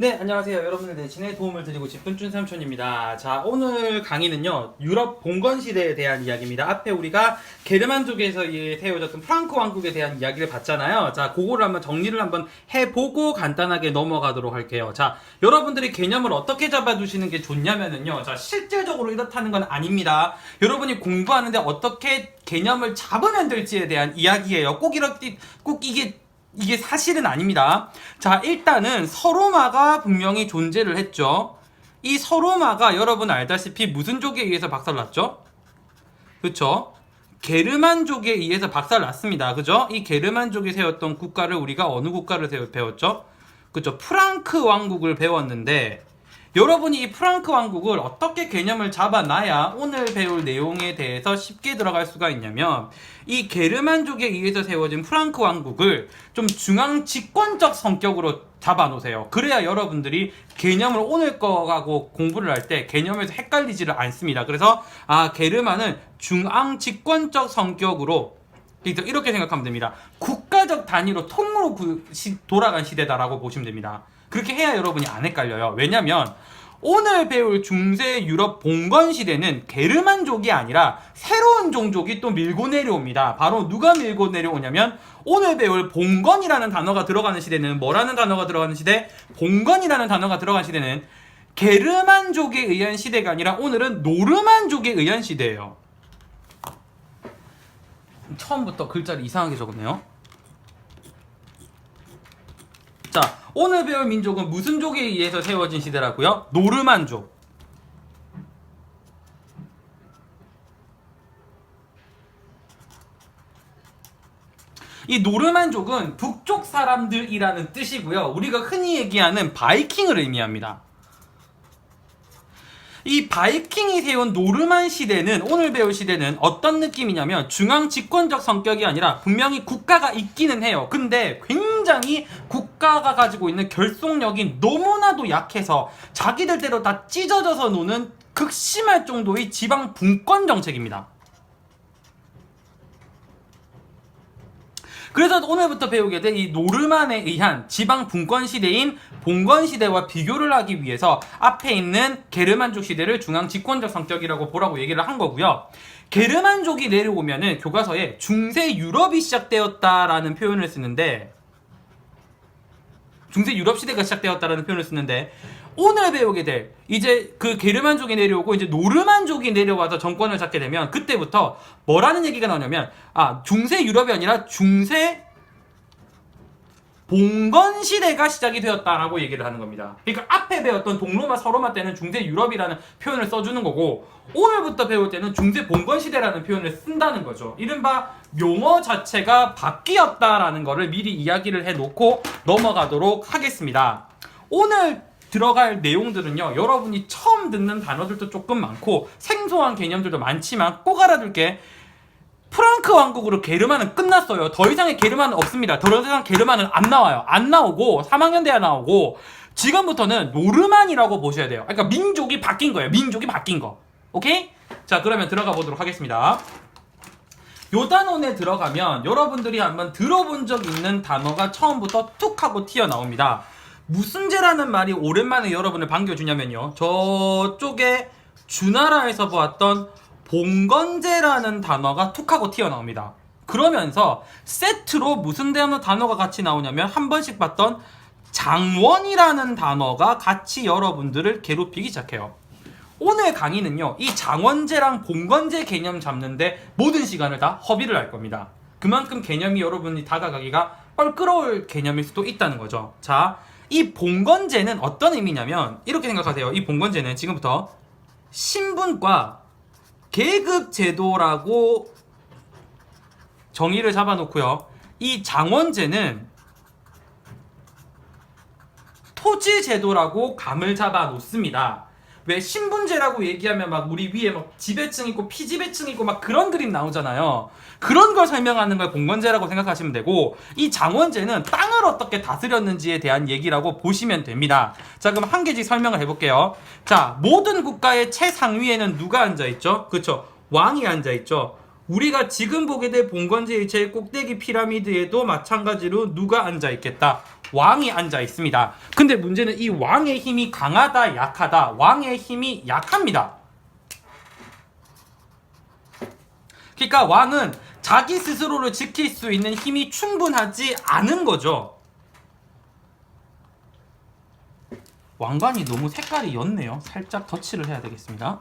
네, 안녕하세요. 여러분들 대신에 도움을 드리고 싶은 쭌삼촌입니다. 자, 오늘 강의는요, 유럽 봉건 시대에 대한 이야기입니다. 앞에 우리가 게르만족에서 세워졌던 프랑크 왕국에 대한 이야기를 봤잖아요. 자, 그거를 한번 정리를 한번 해보고 간단하게 넘어가도록 할게요. 자, 여러분들이 개념을 어떻게 잡아두시는 게 좋냐면은요, 자, 실질적으로 이렇다는 건 아닙니다. 여러분이 공부하는데 어떻게 개념을 잡으면 될지에 대한 이야기예요. 꼭 이게 사실은 아닙니다. 자, 일단은 서로마가 분명히 존재를 했죠. 이 서로마가 여러분 알다시피 무슨 족에 의해서 박살났죠? 그쵸? 게르만족에 의해서 박살났습니다. 그죠? 이 게르만족이 세웠던 국가를 우리가 어느 국가를 배웠죠? 그쵸? 프랑크 왕국을 배웠는데 여러분이 이 프랑크 왕국을 어떻게 개념을 잡아놔야 오늘 배울 내용에 대해서 쉽게 들어갈 수가 있냐면 이 게르만족에 의해서 세워진 프랑크 왕국을 좀 중앙 집권적 성격으로 잡아놓으세요. 그래야 여러분들이 개념을 오늘 거하고 공부를 할 때 개념에서 헷갈리지를 않습니다. 그래서 게르만은 중앙 집권적 성격으로 이렇게 생각하면 됩니다. 국가적 단위로 통으로 돌아간 시대다라고 보시면 됩니다. 그렇게 해야 여러분이 안 헷갈려요. 왜냐면 오늘 배울 중세 유럽 봉건 시대는 게르만족이 아니라 새로운 종족이 또 밀고 내려옵니다. 바로 누가 밀고 내려오냐면 오늘 배울 봉건이라는 단어가 들어가는 시대는 뭐라는 단어가 들어가는 시대? 봉건이라는 단어가 들어간 시대는 게르만족에 의한 시대가 아니라 오늘은 노르만족에 의한 시대예요. 처음부터 글자를 이상하게 적었네요. 자, 오늘 배울 민족은 무슨 족에 의해서 세워진 시대라고요? 노르만족. 이 노르만족은 북쪽 사람들이라는 뜻이고요. 우리가 흔히 얘기하는 바이킹을 의미합니다. 이 바이킹이 세운 노르만 시대는 오늘 배울 시대는 어떤 느낌이냐면 중앙 집권적 성격이 아니라 분명히 국가가 있기는 해요. 근데 굉장히 국가가 가지고 있는 결속력이 너무나도 약해서 자기들대로 다 찢어져서 노는 극심할 정도의 지방 분권 정책입니다. 그래서 오늘부터 배우게 될 이 노르만에 의한 지방 분권 시대인 봉건 시대와 비교를 하기 위해서 앞에 있는 게르만족 시대를 중앙 집권적 성격이라고 보라고 얘기를 한 거고요. 게르만족이 내려오면은 교과서에 중세 유럽이 시작되었다라는 표현을 쓰는데 중세 유럽 시대가 시작되었다라는 표현을 쓰는데 오늘 배우게 될 이제 그 게르만족이 내려오고 이제 노르만족이 내려와서 정권을 잡게 되면 그때부터 뭐라는 얘기가 나오냐면 중세 유럽이 아니라 중세 봉건 시대가 시작이 되었다라고 얘기를 하는 겁니다. 그러니까 앞에 배웠던 동로마 서로마 때는 중세 유럽이라는 표현을 써주는 거고 오늘부터 배울 때는 중세 봉건 시대라는 표현을 쓴다는 거죠. 이른바 용어 자체가 바뀌었다라는 거를 미리 이야기를 해놓고 넘어가도록 하겠습니다. 오늘 들어갈 내용들은요, 여러분이 처음 듣는 단어들도 조금 많고 생소한 개념들도 많지만 꼭 알아둘 게 프랑크 왕국으로 게르만은 끝났어요. 더 이상의 게르만은 없습니다. 더 이상 게르만은 안 나와요. 안 나오고 3학년 돼야 나오고 지금부터는 노르만이라고 보셔야 돼요. 그러니까 민족이 바뀐 거예요. 민족이 바뀐 거. 오케이? 자, 그러면 들어가 보도록 하겠습니다. 요 단원에 들어가면 여러분들이 한번 들어본 적 있는 단어가 처음부터 툭 하고 튀어나옵니다. 무슨 죄라는 말이 오랜만에 여러분을 반겨주냐면요, 저쪽에 주나라에서 보았던 봉건제라는 단어가 툭 하고 튀어나옵니다. 그러면서 세트로 무슨 단어가 같이 나오냐면 한 번씩 봤던 장원이라는 단어가 같이 여러분들을 괴롭히기 시작해요. 오늘 강의는요, 이 장원제랑 봉건제 개념 잡는데 모든 시간을 다 허비를 할 겁니다. 그만큼 개념이 여러분이 다가가기가 껄끄러울 개념일 수도 있다는 거죠. 자, 이 봉건제는 어떤 의미냐면 이렇게 생각하세요. 이 봉건제는 지금부터 신분과 계급제도라고 정의를 잡아놓고요. 이 장원제는 토지제도라고 감을 잡아놓습니다. 왜 신분제라고 얘기하면 막 우리 위에 막 지배층 있고 피지배층 있고 막 그런 그림 나오잖아요. 그런 걸 설명하는 걸 봉건제라고 생각하시면 되고 이 장원제는 땅을 어떻게 다스렸는지에 대한 얘기라고 보시면 됩니다. 자, 그럼 한 개씩 설명을 해볼게요. 자, 모든 국가의 최상위에는 누가 앉아있죠? 그쵸? 왕이 앉아있죠. 우리가 지금 보게 될 봉건제의 제일 꼭대기 피라미드에도 마찬가지로 누가 앉아 있겠다? 왕이 앉아 있습니다. 근데 문제는 이 왕의 힘이 강하다, 약하다? 왕의 힘이 약합니다. 그러니까 왕은 자기 스스로를 지킬 수 있는 힘이 충분하지 않은 거죠. 왕관이 너무 색깔이 옅네요. 살짝 덧칠을 해야 되겠습니다.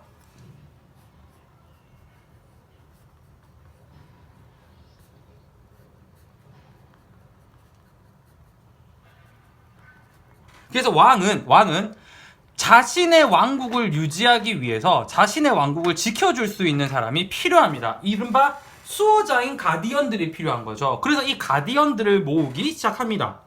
그래서 왕은 자신의 왕국을 유지하기 위해서 자신의 왕국을 지켜줄 수 있는 사람이 필요합니다. 이른바 수호자인 가디언들이 필요한 거죠. 그래서 이 가디언들을 모으기 시작합니다.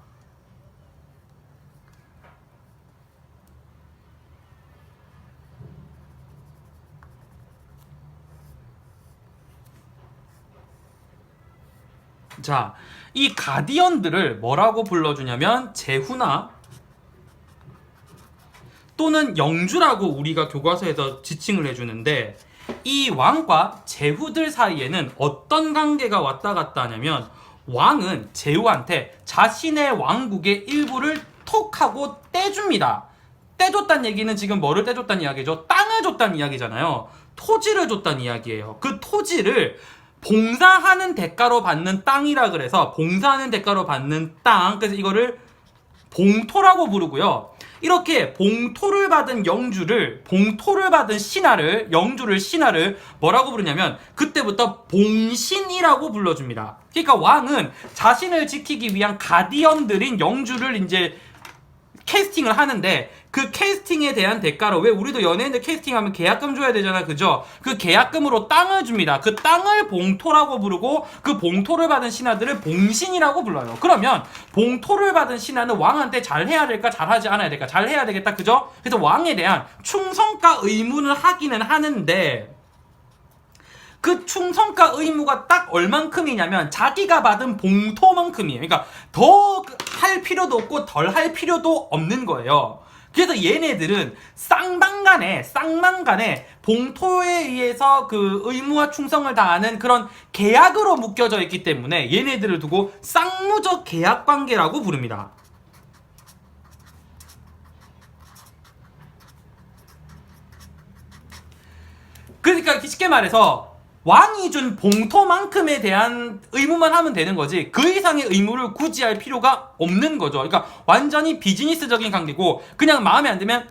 자, 이 가디언들을 뭐라고 불러주냐면 제후나 또는 영주라고 우리가 교과서에서 지칭을 해주는데, 이 왕과 제후들 사이에는 어떤 관계가 왔다 갔다 하냐면, 왕은 제후한테 자신의 왕국의 일부를 톡 하고 떼줍니다. 떼줬다는 얘기는 지금 뭐를 떼줬다는 이야기죠? 땅을 줬다는 이야기잖아요. 토지를 줬다는 이야기예요. 그 토지를 봉사하는 대가로 받는 땅이라 그래서 봉사하는 대가로 받는 땅, 그래서 이거를 봉토라고 부르고요. 이렇게 봉토를 받은 봉토를 받은 영주를 뭐라고 부르냐면 그때부터 봉신이라고 불러줍니다. 그러니까 왕은 자신을 지키기 위한 가디언들인 영주를 이제 캐스팅을 하는데, 그 캐스팅에 대한 대가로, 왜 우리도 연예인들 캐스팅하면 계약금 줘야 되잖아, 그죠? 그 계약금으로 땅을 줍니다. 그 땅을 봉토라고 부르고, 그 봉토를 받은 신하들을 봉신이라고 불러요. 그러면 봉토를 받은 신하는 왕한테 잘해야 될까, 잘하지 않아야 될까? 잘해야 되겠다, 그죠? 그래서 왕에 대한 충성과 의무를 하기는 하는데, 그 충성과 의무가 딱 얼만큼이냐면 자기가 받은 봉토만큼이에요. 그러니까 더 할 필요도 없고 덜 할 필요도 없는 거예요. 그래서 얘네들은 쌍방간에 봉토에 의해서 그 의무와 충성을 다하는 그런 계약으로 묶여져 있기 때문에 얘네들을 두고 쌍무적 계약 관계라고 부릅니다. 그러니까 쉽게 말해서 왕이 준 봉토만큼에 대한 의무만 하면 되는 거지, 그 이상의 의무를 굳이 할 필요가 없는 거죠. 그러니까 완전히 비즈니스적인 관계고, 그냥 마음에 안 들면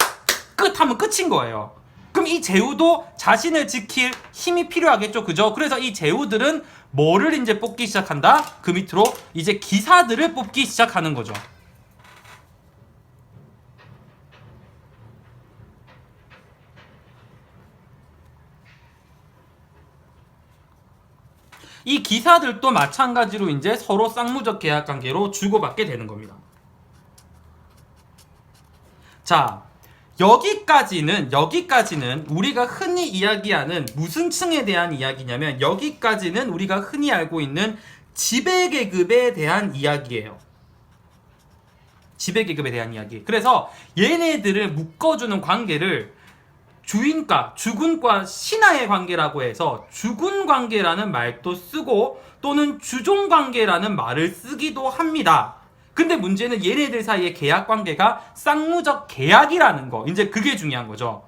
끝 하면 끝인 거예요. 그럼 이 제후도 자신을 지킬 힘이 필요하겠죠, 그죠? 그래서 이 제후들은 뭐를 이제 뽑기 시작한다? 그 밑으로 이제 기사들을 뽑기 시작하는 거죠. 이 기사들도 마찬가지로 이제 서로 쌍무적 계약 관계로 주고받게 되는 겁니다. 자, 여기까지는 우리가 흔히 이야기하는 무슨 층에 대한 이야기냐면, 여기까지는 우리가 흔히 알고 있는 지배계급에 대한 이야기예요. 지배계급에 대한 이야기. 그래서 얘네들을 묶어주는 관계를 주군과 신하의 관계라고 해서 주군 관계라는 말도 쓰고, 또는 주종 관계라는 말을 쓰기도 합니다. 근데 문제는 얘네들 사이의 계약 관계가 쌍무적 계약이라는 거, 이제 그게 중요한 거죠.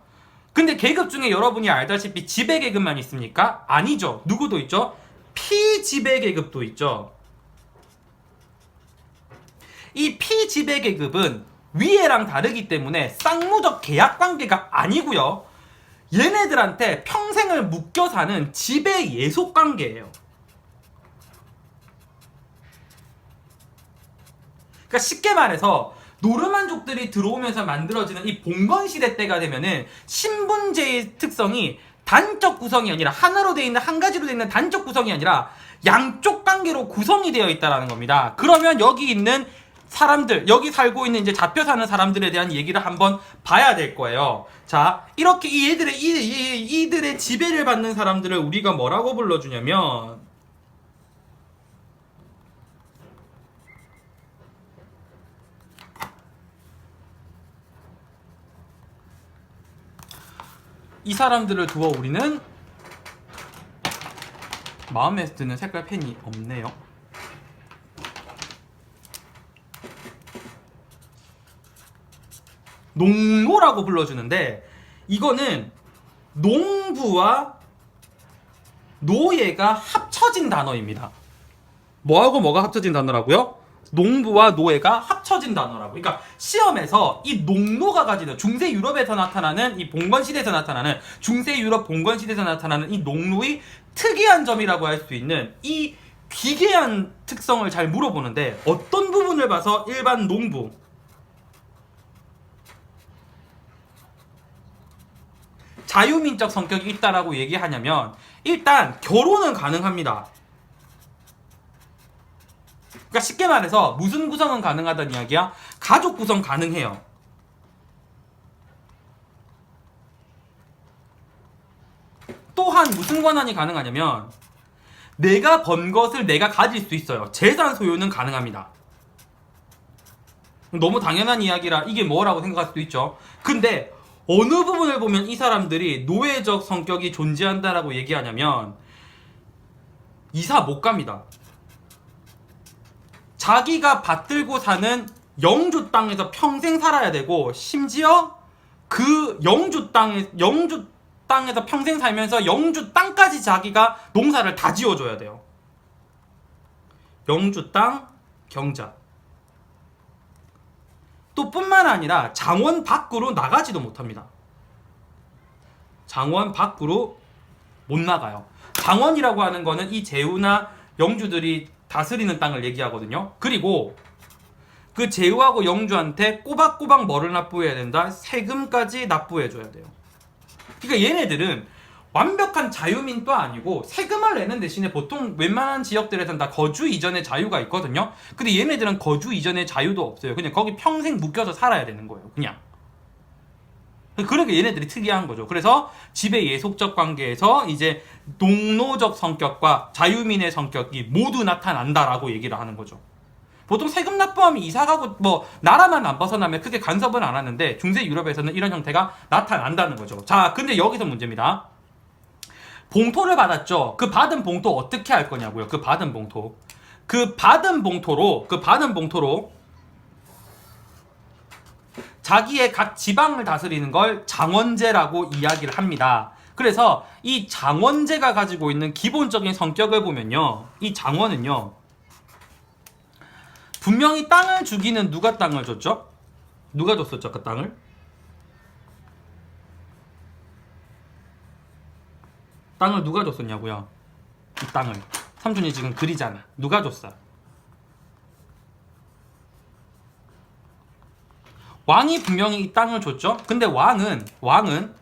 근데 계급 중에 여러분이 알다시피 지배계급만 있습니까? 아니죠. 누구도 있죠? 피지배계급도 있죠. 이 피지배계급은 위에랑 다르기 때문에 쌍무적 계약 관계가 아니고요, 얘네들한테 평생을 묶여 사는 지배 예속 관계예요. 그러니까 쉽게 말해서 노르만족들이 들어오면서 만들어지는 이 봉건시대 때가 되면은 신분제의 특성이 단적 구성이 아니라, 하나로 되어 있는, 한 가지로 되어 있는 단적 구성이 아니라 양쪽 관계로 구성이 되어 있다라는 겁니다. 그러면 여기 있는 사람들, 여기 살고 있는 이제 잡혀 사는 사람들에 대한 얘기를 한번 봐야 될 거예요. 자, 이렇게 이들의 지배를 받는 사람들을 우리가 뭐라고 불러주냐면, 이 사람들을 두어 우리는 마음에 드는 색깔 펜이 없네요. 농노라고 불러주는데 이거는 농부와 노예가 합쳐진 단어입니다. 뭐하고 뭐가 합쳐진 단어라고요? 농부와 노예가 합쳐진 단어라고. 그러니까 시험에서 이 농노가 가지는 중세 유럽에서 나타나는 이 봉건 시대에서 나타나는 중세 유럽 봉건 시대에서 나타나는 이 농노의 특이한 점이라고 할 수 있는 이 기괴한 특성을 잘 물어보는데 어떤 부분을 봐서 일반 농부 자유민적 성격이 있다라고 얘기하냐면 일단 결혼은 가능합니다. 그러니까 쉽게 말해서 무슨 구성은 가능하다는 이야기야? 가족 구성 가능해요. 또한 무슨 권한이 가능하냐면 내가 번 것을 내가 가질 수 있어요. 재산 소유는 가능합니다. 너무 당연한 이야기라 이게 뭐라고 생각할 수도 있죠. 근데 어느 부분을 보면 이 사람들이 노예적 성격이 존재한다라고 얘기하냐면 이사 못 갑니다. 자기가 받들고 사는 영주 땅에서 평생 살아야 되고 심지어 그 영주 땅에서 평생 살면서 영주 땅까지 자기가 농사를 다 지어줘야 돼요. 영주 땅 경자. 또 뿐만 아니라 장원 밖으로 나가지도 못합니다. 장원 밖으로 못 나가요. 장원이라고 하는 거는 이 제후나 영주들이 다스리는 땅을 얘기하거든요. 그리고 그 제후하고 영주한테 꼬박꼬박 뭐를 납부해야 된다? 세금까지 납부해줘야 돼요. 그러니까 얘네들은 완벽한 자유민도 아니고 세금을 내는 대신에 보통 웬만한 지역들에서는 다 거주 이전의 자유가 있거든요. 근데 얘네들은 거주 이전의 자유도 없어요. 그냥 거기 평생 묶여서 살아야 되는 거예요. 그냥. 그러니까 얘네들이 특이한 거죠. 그래서 지배 예속적 관계에서 이제 농노적 성격과 자유민의 성격이 모두 나타난다라고 얘기를 하는 거죠. 보통 세금 납부하면 이사가고 뭐 나라만 안 벗어나면 크게 간섭은 안 하는데 중세 유럽에서는 이런 형태가 나타난다는 거죠. 자, 근데 여기서 문제입니다. 봉토를 받았죠. 그 받은 봉토 어떻게 할 거냐고요. 그 받은 봉토로 자기의 각 지방을 다스리는 걸 장원제라고 이야기를 합니다. 그래서 이 장원제가 가지고 있는 기본적인 성격을 보면요. 이 장원은요. 분명히 땅을 주기는 누가 땅을 줬죠? 누가 줬었죠? 그 땅을? 땅을 누가 줬었냐고요? 이 땅을. 삼촌이 지금 그리잖아. 누가 줬어? 왕이 분명히 이 땅을 줬죠? 근데 왕은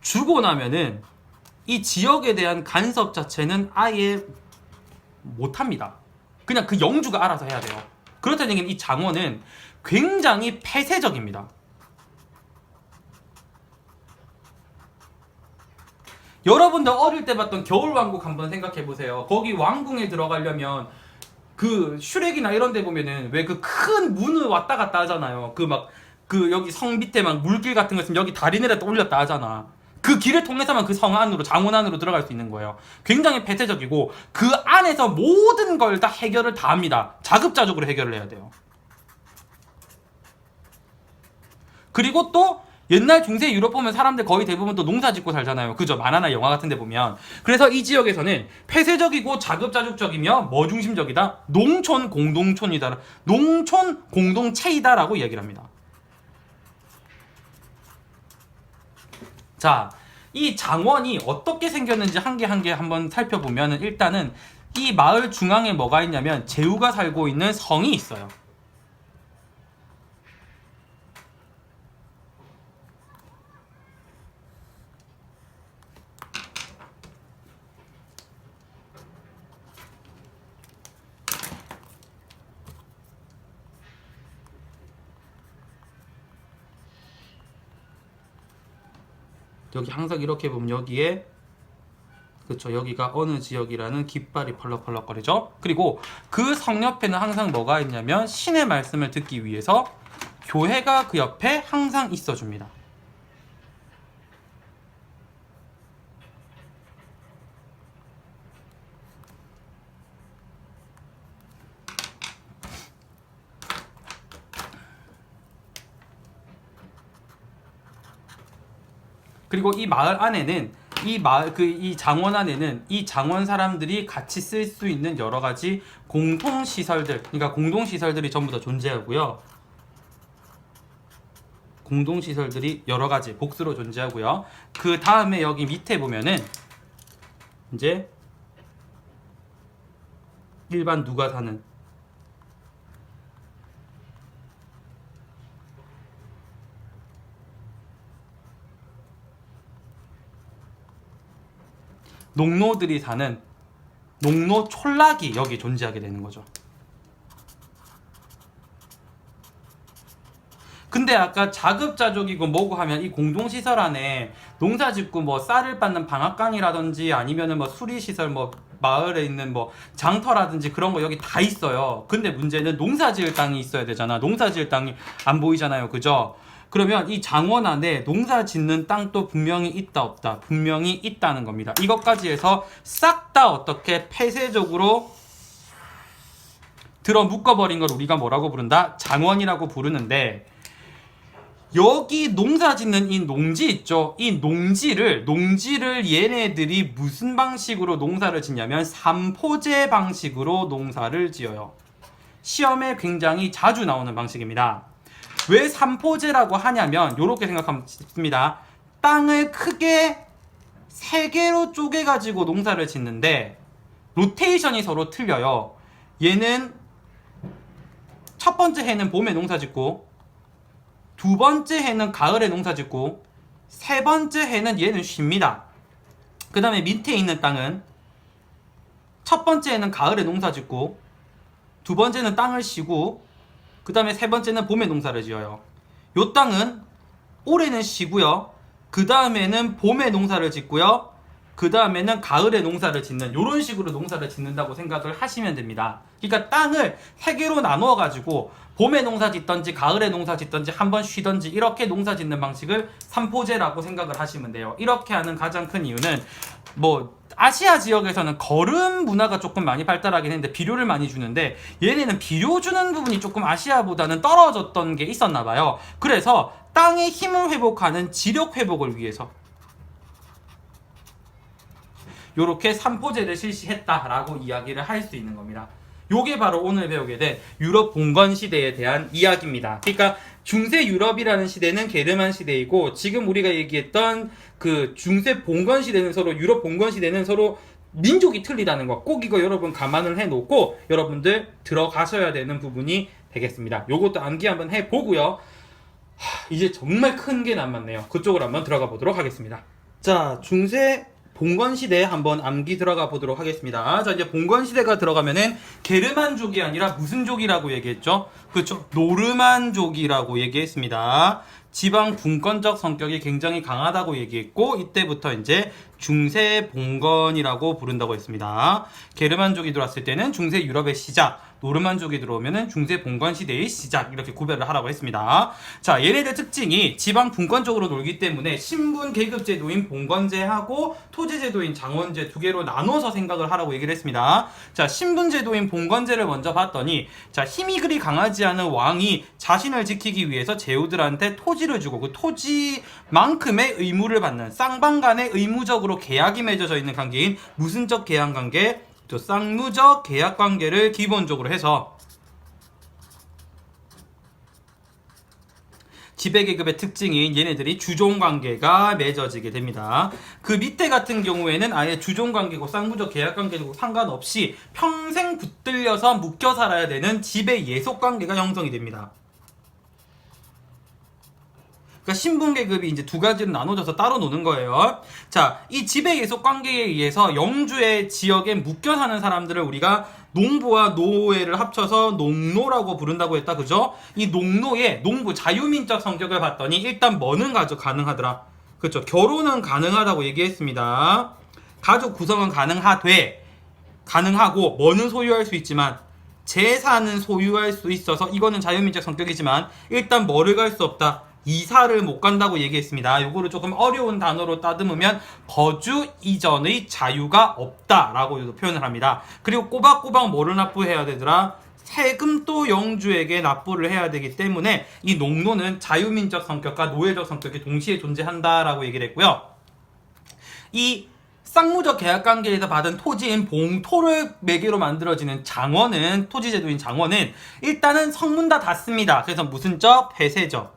주고 나면은 이 지역에 대한 간섭 자체는 아예 못합니다. 그냥 그 영주가 알아서 해야 돼요. 그렇다는 얘기는 이 장원은 굉장히 폐쇄적입니다. 여러분들 어릴 때 봤던 겨울왕국 한번 생각해보세요. 거기 왕궁에 들어가려면 그 슈렉이나 이런 데 보면은 왜 그 큰 문을 왔다 갔다 하잖아요. 그 여기 성 밑에 막 물길 같은 거 있으면 여기 다리내다 올렸다 하잖아. 그 길을 통해서만 그 성 안으로, 장원 안으로 들어갈 수 있는 거예요. 굉장히 폐쇄적이고 그 안에서 모든 걸 다 해결을 다 합니다. 자급자족으로 해결을 해야 돼요. 그리고 또 옛날 중세 유럽 보면 사람들 거의 대부분 또 농사 짓고 살잖아요. 그죠? 만화나 영화 같은 데 보면. 그래서 이 지역에서는 폐쇄적이고 자급자족적이며 뭐 중심적이다? 농촌 공동촌이다. 농촌 공동체이다라고 이야기를 합니다. 자, 이 장원이 어떻게 생겼는지 한 개 한 개 한번 살펴보면 일단은 이 마을 중앙에 뭐가 있냐면 제후가 살고 있는 성이 있어요. 여기 항상 이렇게 보면 여기에 그쵸, 여기가 어느 지역이라는 깃발이 펄럭펄럭거리죠. 그리고 그 성 옆에는 항상 뭐가 있냐면 신의 말씀을 듣기 위해서 교회가 그 옆에 항상 있어줍니다. 그리고 이 마을 안에는 이 장원 안에는 이 장원 사람들이 같이 쓸 수 있는 여러 가지 공통 시설들, 그러니까 공동 시설들이 전부 다 존재하고요. 공동 시설들이 여러 가지 복수로 존재하고요. 그 다음에 여기 밑에 보면은 이제 일반 누가 사는 농노들이 사는 농노 촌락이 여기 존재하게 되는 거죠. 근데 아까 자급자족이고 뭐고 하면 이 공동시설 안에 농사짓고 뭐 쌀을 받는 방앗간이라든지 아니면은 뭐 수리시설 뭐 마을에 있는 뭐 장터라든지 그런 거 여기 다 있어요. 근데 문제는 농사지을 땅이 있어야 되잖아. 농사지을 땅이 안 보이잖아요. 그죠? 그러면 이 장원 안에 농사 짓는 땅도 분명히 있다 없다 분명히 있다는 겁니다. 이것까지 해서 싹 다 어떻게 폐쇄적으로 들어 묶어버린 걸 우리가 뭐라고 부른다? 장원이라고 부르는데, 여기 농사 짓는 이 농지 있죠? 이 농지를 얘네들이 무슨 방식으로 농사를 짓냐면 삼포제 방식으로 농사를 지어요. 시험에 굉장히 자주 나오는 방식입니다. 왜 삼포제라고 하냐면 이렇게 생각하면 쉽습니다. 땅을 크게 3개로 쪼개가지고 농사를 짓는데 로테이션이 서로 틀려요. 얘는 첫 번째 해는 봄에 농사 짓고, 두 번째 해는 가을에 농사 짓고, 세 번째 해는 얘는 쉽니다. 그 다음에 밑에 있는 땅은 첫 번째 해는 가을에 농사 짓고, 두 번째는 땅을 쉬고, 그 다음에 세 번째는 봄에 농사를 지어요. 요 땅은 올해는 쉬고요. 그 다음에는 봄에 농사를 짓고요. 그 다음에는 가을에 농사를 짓는, 이런 식으로 농사를 짓는다고 생각을 하시면 됩니다. 그러니까 땅을 3개로 나누어 가지고 봄에 농사 짓던지 가을에 농사 짓던지 한번 쉬던지 이렇게 농사 짓는 방식을 삼포제라고 생각을 하시면 돼요. 이렇게 하는 가장 큰 이유는 뭐 아시아 지역에서는 거름 문화가 조금 많이 발달하긴 했는데 비료를 많이 주는데, 얘네는 비료 주는 부분이 조금 아시아보다는 떨어졌던 게 있었나 봐요. 그래서 땅의 힘을 회복하는 지력 회복을 위해서 요렇게 삼포제를 실시했다라고 이야기를 할 수 있는 겁니다. 요게 바로 오늘 배우게 된 유럽 봉건 시대에 대한 이야기입니다. 그러니까 중세 유럽이라는 시대는 게르만 시대이고, 지금 우리가 얘기했던 그 중세 봉건 시대는 서로, 유럽 봉건 시대는 서로 민족이 틀리다는 거, 꼭 이거 여러분 감안을 해놓고 여러분들 들어가셔야 되는 부분이 되겠습니다. 요것도 암기 한번 해보고요. 이제 정말 큰 게 남았네요. 그쪽으로 한번 들어가 보도록 하겠습니다. 자, 중세 봉건시대에 한번 암기 들어가 보도록 하겠습니다. 자, 이제 봉건시대가 들어가면은 게르만족이 아니라 무슨 족이라고 얘기했죠? 그렇죠. 노르만족이라고 얘기했습니다. 지방 분권적 성격이 굉장히 강하다고 얘기했고, 이때부터 이제 중세 봉건이라고 부른다고 했습니다. 게르만족이 들어왔을 때는 중세 유럽의 시작, 노르만족이 들어오면은 중세 봉건 시대의 시작, 이렇게 구별을 하라고 했습니다. 자, 얘네들 특징이 지방 분권적으로 놀기 때문에 신분 계급 제도인 봉건제하고 토지 제도인 장원제 두 개로 나눠서 생각을 하라고 얘기를 했습니다. 자, 신분 제도인 봉건제를 먼저 봤더니, 자, 힘이 그리 강하지 않은 왕이 자신을 지키기 위해서 제후들한테 토지를 주고 그 토지만큼의 의무를 받는, 쌍방 간의 의무적으로 계약이 맺어져 있는 관계인 무슨적 계약 관계, 저 쌍무적 계약 관계를 기본적으로 해서 지배계급의 특징인 얘네들이 주종관계가 맺어지게 됩니다. 그 밑에 같은 경우에는 아예 주종관계고 쌍무적 계약관계고 상관없이 평생 붙들려서 묶여 살아야 되는 지배예속관계가 형성이 됩니다. 그러니까 신분계급이 이제 두 가지로 나눠져서 따로 노는 거예요. 자, 이 지배예속 관계에 의해서 영주의 지역에 묶여 사는 사람들을 우리가 농부와 노예를 합쳐서 농노라고 부른다고 했다, 그죠? 이 농노의 농부 자유민적 성격을 봤더니 일단 뭐는 가능하더라, 그렇죠? 결혼은 가능하다고 얘기했습니다. 가족 구성은 가능하고 뭐는 소유할 수 있지만 재산은 소유할 수 있어서 이거는 자유민적 성격이지만 일단 뭐를 갈 수 없다, 이사를 못 간다고 얘기했습니다. 요거를 조금 어려운 단어로 따듬으면 거주 이전의 자유가 없다라고 표현을 합니다. 그리고 꼬박꼬박 뭐를 납부해야 되더라? 세금도 영주에게 납부를 해야 되기 때문에 이 농노는 자유민적 성격과 노예적 성격이 동시에 존재한다라고 얘기를 했고요. 이 쌍무적 계약관계에서 받은 토지인 봉토를 매개로 만들어지는 장원은, 토지제도인 장원은 일단은 성문 다 닫습니다. 그래서 무슨 적? 폐쇄적.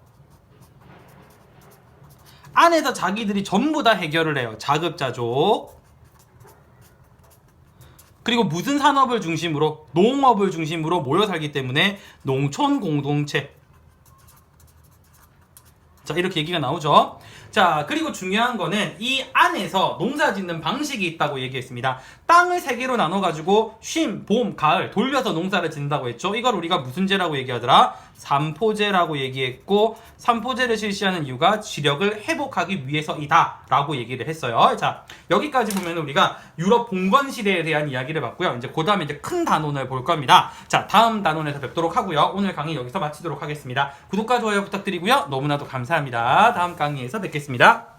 안에서 자기들이 전부 다 해결을 해요. 자급자족. 그리고 무슨 산업을 중심으로? 농업을 중심으로 모여 살기 때문에 농촌 공동체. 자, 이렇게 얘기가 나오죠. 자, 그리고 중요한 거는 이 안에서 농사 짓는 방식이 있다고 얘기했습니다. 땅을 세 개로 나눠가지고 쉼, 봄, 가을 돌려서 농사를 짓는다고 했죠. 이걸 우리가 무슨 제라고 얘기하더라? 삼포제라고 얘기했고, 삼포제를 실시하는 이유가 지력을 회복하기 위해서이다 라고 얘기를 했어요. 자, 여기까지 보면 우리가 유럽 봉건 시대에 대한 이야기를 봤고요. 이제 그 다음에 이제 큰 단원을 볼 겁니다. 자, 다음 단원에서 뵙도록 하고요. 오늘 강의 여기서 마치도록 하겠습니다. 구독과 좋아요 부탁드리고요. 너무나도 감사합니다. 다음 강의에서 뵙겠습니다.